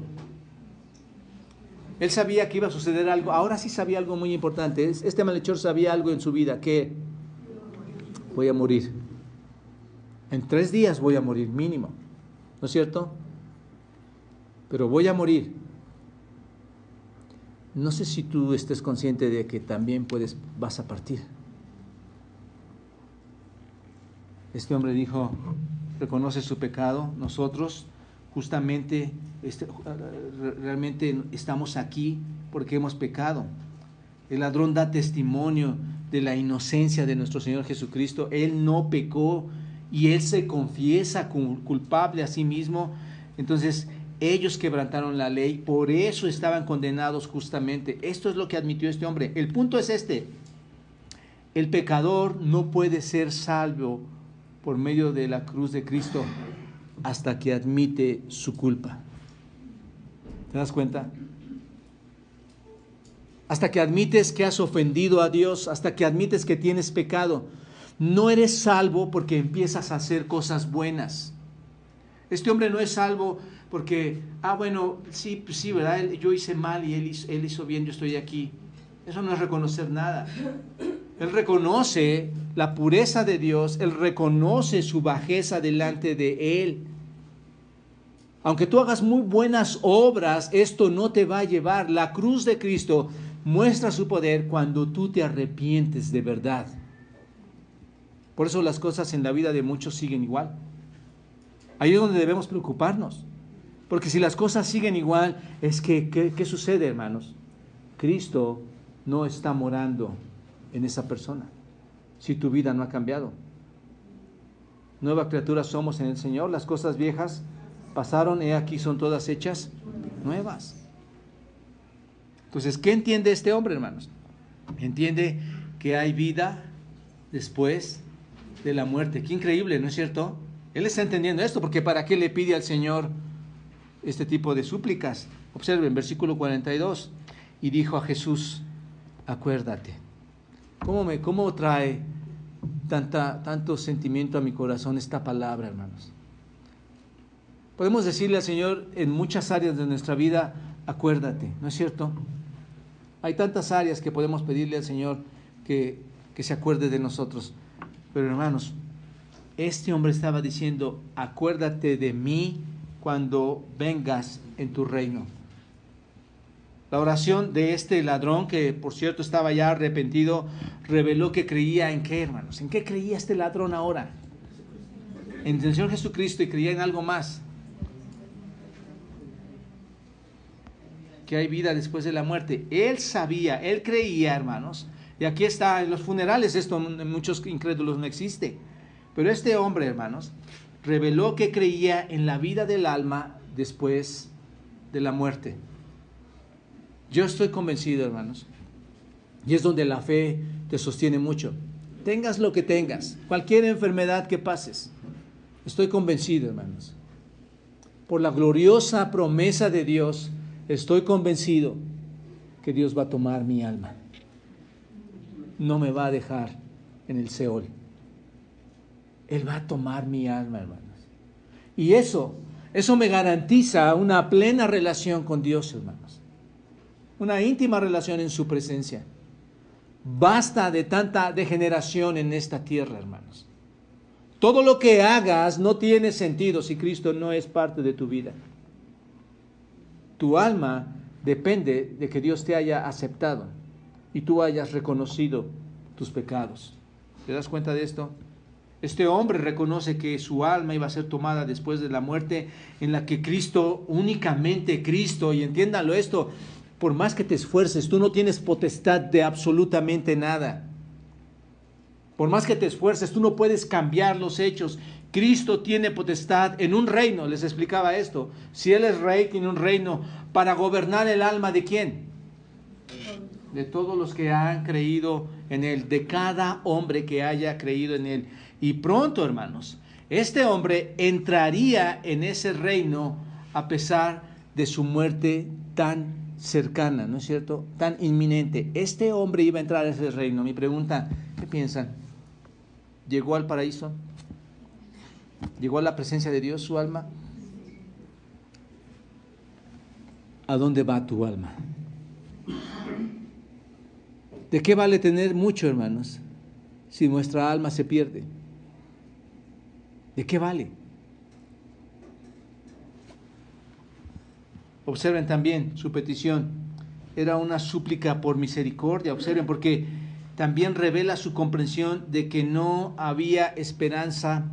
Él sabía que iba a suceder algo. Ahora sí sabía algo muy importante. Este malhechor sabía algo en su vida, que voy a morir. En 3 días voy a morir mínimo, ¿no es cierto? Pero voy a morir. No sé si tú estés consciente de que también vas a partir. Este hombre dijo, reconoce su pecado. Nosotros justamente realmente estamos aquí porque hemos pecado. El ladrón da testimonio de la inocencia de nuestro Señor Jesucristo. Él no pecó y él se confiesa culpable a sí mismo. Entonces, ellos quebrantaron la ley, por eso estaban condenados justamente. Esto es lo que admitió este hombre. El punto es este: el pecador no puede ser salvo por medio de la cruz de Cristo hasta que admite su culpa. ¿Te das cuenta? Hasta que admites que has ofendido a Dios, hasta que admites que tienes pecado. No eres salvo porque empiezas a hacer cosas buenas. Este hombre no es salvo porque, bueno, sí, ¿verdad? Yo hice mal y él hizo bien, yo estoy aquí. Eso no es reconocer nada. Él reconoce la pureza de Dios, él reconoce su bajeza delante de él. Aunque tú hagas muy buenas obras, esto no te va a llevar. La cruz de Cristo muestra su poder cuando tú te arrepientes de verdad. Por eso las cosas en la vida de muchos siguen igual. Ahí es donde debemos preocuparnos. Porque si las cosas siguen igual, es que, ¿qué sucede, hermanos? Cristo no está morando en esa persona, si tu vida no ha cambiado. Nueva criatura somos en el Señor, las cosas viejas pasaron, y aquí son todas hechas nuevas. Entonces, ¿qué entiende este hombre, hermanos? Entiende que hay vida después de la muerte. Qué increíble, ¿no es cierto? Él está entendiendo esto, porque ¿para qué le pide al Señor este tipo de súplicas? Observen, versículo 42. Y dijo a Jesús, acuérdate. ¿Cómo trae tanto sentimiento a mi corazón esta palabra, hermanos? Podemos decirle al Señor en muchas áreas de nuestra vida, acuérdate, ¿no es cierto? Hay tantas áreas que podemos pedirle al Señor que se acuerde de nosotros. Pero hermanos, este hombre estaba diciendo, acuérdate de mí cuando vengas en tu reino. La oración de este ladrón, que por cierto estaba ya arrepentido, reveló que creía en qué, hermanos. ¿En qué creía este ladrón ahora? En el Señor Jesucristo, y creía en algo más. Que hay vida después de la muerte. Él sabía, él creía, hermanos. Y aquí está, en los funerales esto en muchos incrédulos no existe. Pero este hombre, hermanos, reveló que creía en la vida del alma después de la muerte. Yo estoy convencido, hermanos, y es donde la fe te sostiene mucho. Tengas lo que tengas, cualquier enfermedad que pases, estoy convencido, hermanos. Por la gloriosa promesa de Dios, estoy convencido que Dios va a tomar mi alma. No me va a dejar en el Seol. Él va a tomar mi alma, hermanos. Y eso me garantiza una plena relación con Dios, hermanos. Una íntima relación en su presencia. Basta de tanta degeneración en esta tierra, hermanos. Todo lo que hagas no tiene sentido si Cristo no es parte de tu vida. Tu alma depende de que Dios te haya aceptado y tú hayas reconocido tus pecados. ¿Te das cuenta de esto? Este hombre reconoce que su alma iba a ser tomada después de la muerte, en la que Cristo, únicamente Cristo, y entiéndalo esto, por más que te esfuerces, tú no tienes potestad de absolutamente nada. Por más que te esfuerces, tú no puedes cambiar los hechos. Cristo tiene potestad en un reino, les explicaba esto. Si Él es rey, tiene un reino para gobernar el alma ¿de quién? De todos los que han creído en Él, de cada hombre que haya creído en Él. Y pronto, hermanos, este hombre entraría en ese reino a pesar de su muerte tan cercana, ¿no es cierto? Tan inminente. Este hombre iba a entrar a ese reino. Mi pregunta, ¿qué piensan? ¿Llegó al paraíso? ¿Llegó a la presencia de Dios su alma? ¿A dónde va tu alma? ¿De qué vale tener mucho, hermanos, si nuestra alma se pierde? ¿De qué vale? Observen también su petición. Era una súplica por misericordia. Observen, porque también revela su comprensión de que no había esperanza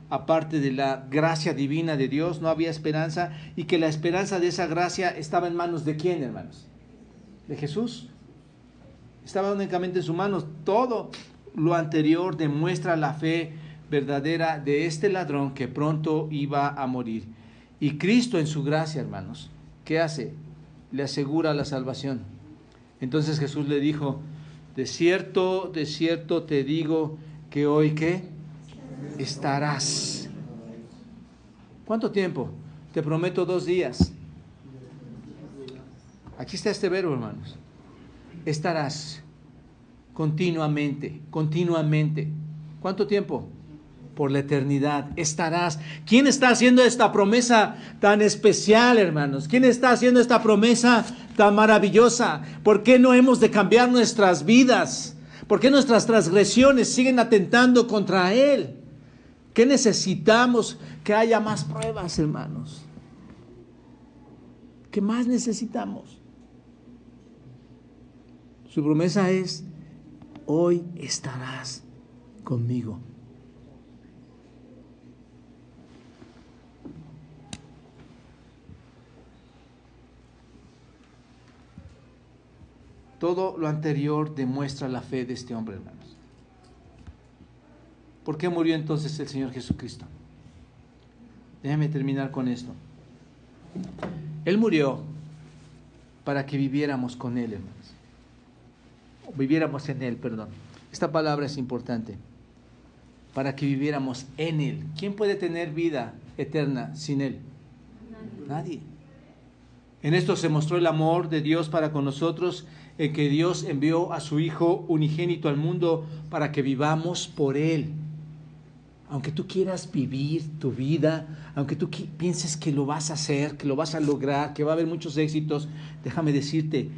aparte de la gracia divina de Dios. No había esperanza, y que la esperanza de esa gracia estaba en manos ¿de quién, hermanos? De Jesús. Estaba únicamente en sus manos. Todo lo anterior demuestra la fe verdadera de este ladrón que pronto iba a morir. Y Cristo en su gracia, hermanos, ¿qué hace? Le asegura la salvación. Entonces Jesús le dijo: de cierto te digo que hoy, ¿qué? Estarás. ¿Cuánto tiempo? Te prometo 2 días. Aquí está este verbo, hermanos. Estarás continuamente, continuamente. ¿Cuánto tiempo? Por la eternidad. Estarás. ¿Quién está haciendo esta promesa tan especial, hermanos? ¿Quién está haciendo esta promesa tan maravillosa? ¿Por qué no hemos de cambiar nuestras vidas? ¿Por qué nuestras transgresiones siguen atentando contra Él? ¿Qué necesitamos? Que haya más pruebas, hermanos. ¿Qué más necesitamos? Su promesa es: hoy estarás conmigo. Todo lo anterior demuestra la fe de este hombre, hermanos. ¿Por qué murió entonces el Señor Jesucristo? Déjame terminar con esto. Él murió para que viviéramos con Él, hermanos. Viviéramos en Él, perdón. Esta palabra es importante. Para que viviéramos en Él. ¿Quién puede tener vida eterna sin Él? Nadie. En esto se mostró el amor de Dios para con nosotros, en que Dios envió a su Hijo unigénito al mundo para que vivamos por Él. Aunque tú quieras vivir tu vida, aunque tú pienses que lo vas a hacer, que lo vas a lograr, que va a haber muchos éxitos, déjame decirte,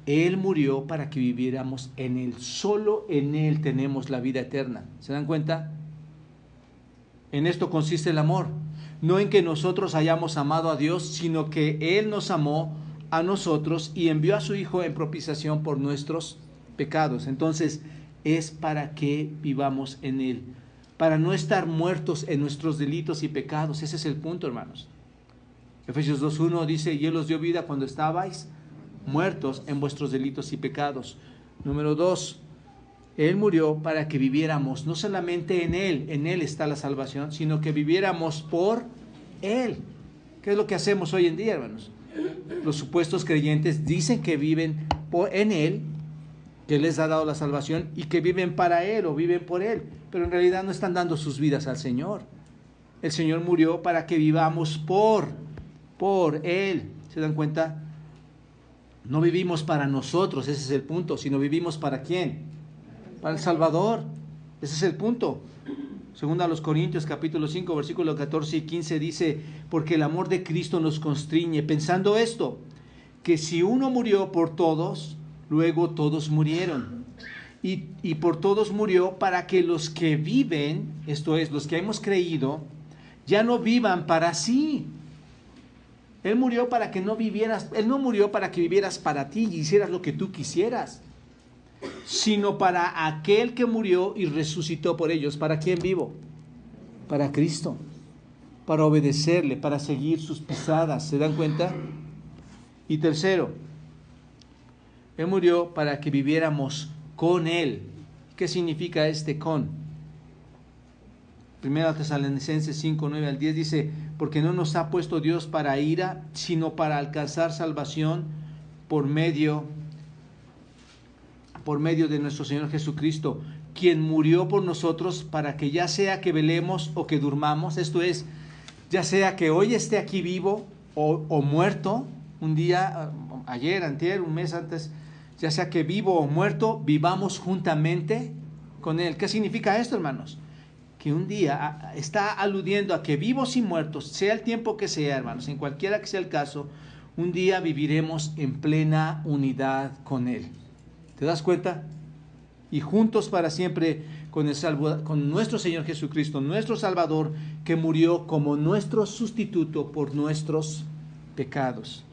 Él murió para que viviéramos en Él. Solo en Él tenemos la vida eterna. ¿Se dan cuenta? En esto consiste el amor. No en que nosotros hayamos amado a Dios, sino que Él nos amó a nosotros y envió a su Hijo en propiciación por nuestros pecados. Entonces, es para que vivamos en Él, para no estar muertos en nuestros delitos y pecados. Ese es el punto, hermanos. Efesios 2:1 dice: y Él os dio vida cuando estabais muertos en vuestros delitos y pecados. Número 2, Él murió para que viviéramos no solamente en Él está la salvación, sino que viviéramos por Él. ¿Qué es lo que hacemos hoy en día, hermanos? Los supuestos creyentes dicen que viven en Él, que Él les ha dado la salvación y que viven para Él o viven por Él, pero en realidad no están dando sus vidas al Señor. El Señor murió para que vivamos por Él. ¿Se dan cuenta? No vivimos para nosotros, ese es el punto, sino vivimos ¿para quién? Para el Salvador. Ese es el punto. Segunda a los Corintios capítulo 5 versículos 14 y 15 dice: porque el amor de Cristo nos constriñe, pensando esto, que si uno murió por todos, luego todos murieron. y por todos murió para que los que viven, esto es, los que hemos creído, ya no vivan para sí. Él murió para que no vivieras, Él no murió para que vivieras para ti y hicieras lo que tú quisieras, sino para aquel que murió y resucitó por ellos. ¿Para quién vivo? Para Cristo, para obedecerle, para seguir sus pisadas. ¿Se dan cuenta? Y tercero, Él murió para que viviéramos con Él. ¿Qué significa este con? 1 Tesalonicenses 5, 9 al 10 dice, porque no nos ha puesto Dios para ira, sino para alcanzar salvación por medio de nuestro Señor Jesucristo, quien murió por nosotros para que ya sea que velemos o que durmamos, esto es, ya sea que hoy esté aquí vivo o muerto, un día, ayer, antier, un mes antes, ya sea que vivo o muerto, vivamos juntamente con Él. ¿Qué significa esto, hermanos? Que un día está aludiendo a que vivos y muertos, sea el tiempo que sea, hermanos, en cualquiera que sea el caso, un día viviremos en plena unidad con Él. ¿Te das cuenta? Y juntos para siempre con nuestro Señor Jesucristo, nuestro Salvador, que murió como nuestro sustituto por nuestros pecados.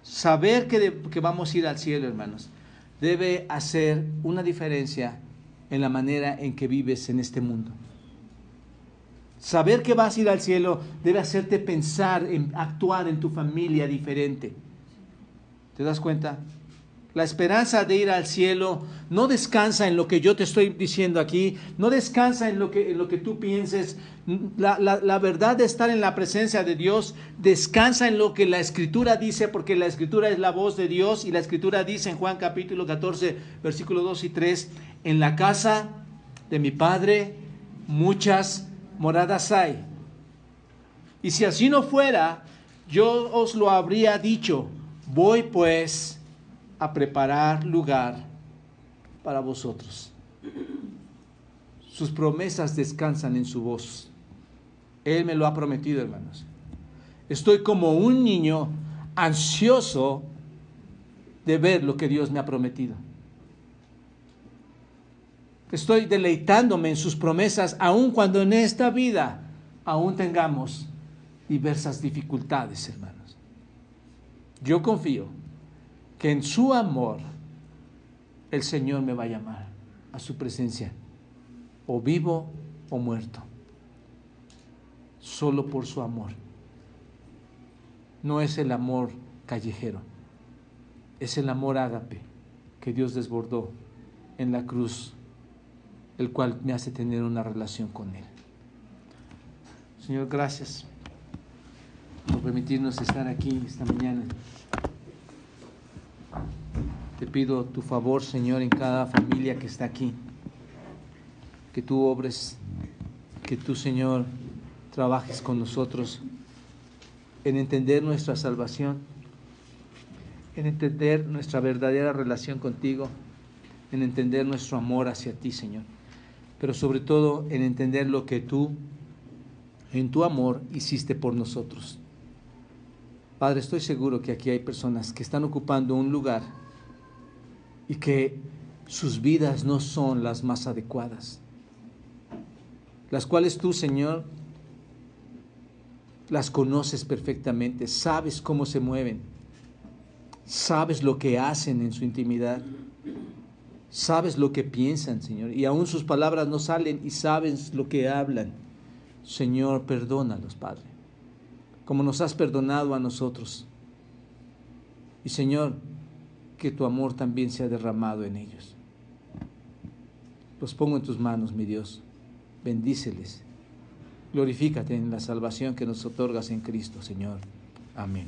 Saber que vamos a ir al cielo, hermanos, debe hacer una diferencia en la manera en que vives en este mundo. Saber que vas a ir al cielo debe hacerte pensar, en actuar en tu familia diferente. ¿Te das cuenta? La esperanza de ir al cielo no descansa en lo que yo te estoy diciendo aquí, no descansa en lo que tú pienses. La verdad de estar en la presencia de Dios descansa en lo que la Escritura dice, porque la Escritura es la voz de Dios, y la Escritura dice en Juan capítulo 14, versículos 2 y 3, en la casa de mi Padre muchas moradas hay. Y si así no fuera, yo os lo habría dicho, voy pues a preparar lugar para vosotros. Sus promesas descansan en su voz. Él me lo ha prometido, hermanos. Estoy como un niño ansioso de ver lo que Dios me ha prometido. Estoy deleitándome en sus promesas, aun cuando en esta vida aún tengamos diversas dificultades, hermanos. Yo confío que en su amor el Señor me va a llamar a su presencia, o vivo o muerto, solo por su amor. No es el amor callejero, es el amor ágape que Dios desbordó en la cruz, el cual me hace tener una relación con Él. Señor, gracias por permitirnos estar aquí esta mañana. Te pido tu favor, Señor, en cada familia que está aquí, que tú obres, que tú, Señor, trabajes con nosotros en entender nuestra salvación, en entender nuestra verdadera relación contigo, en entender nuestro amor hacia ti, Señor, pero sobre todo en entender lo que tú, en tu amor, hiciste por nosotros. Padre, estoy seguro que aquí hay personas que están ocupando un lugar y que sus vidas no son las más adecuadas, las cuales tú, Señor, las conoces perfectamente, sabes cómo se mueven, sabes lo que hacen en su intimidad, sabes lo que piensan, Señor, y aún sus palabras no salen y sabes lo que hablan. Señor, perdónalos, Padre, como nos has perdonado a nosotros. Y Señor, que tu amor también sea derramado en ellos. Los pongo en tus manos, mi Dios. Bendíceles. Glorifícate en la salvación que nos otorgas en Cristo, Señor. Amén.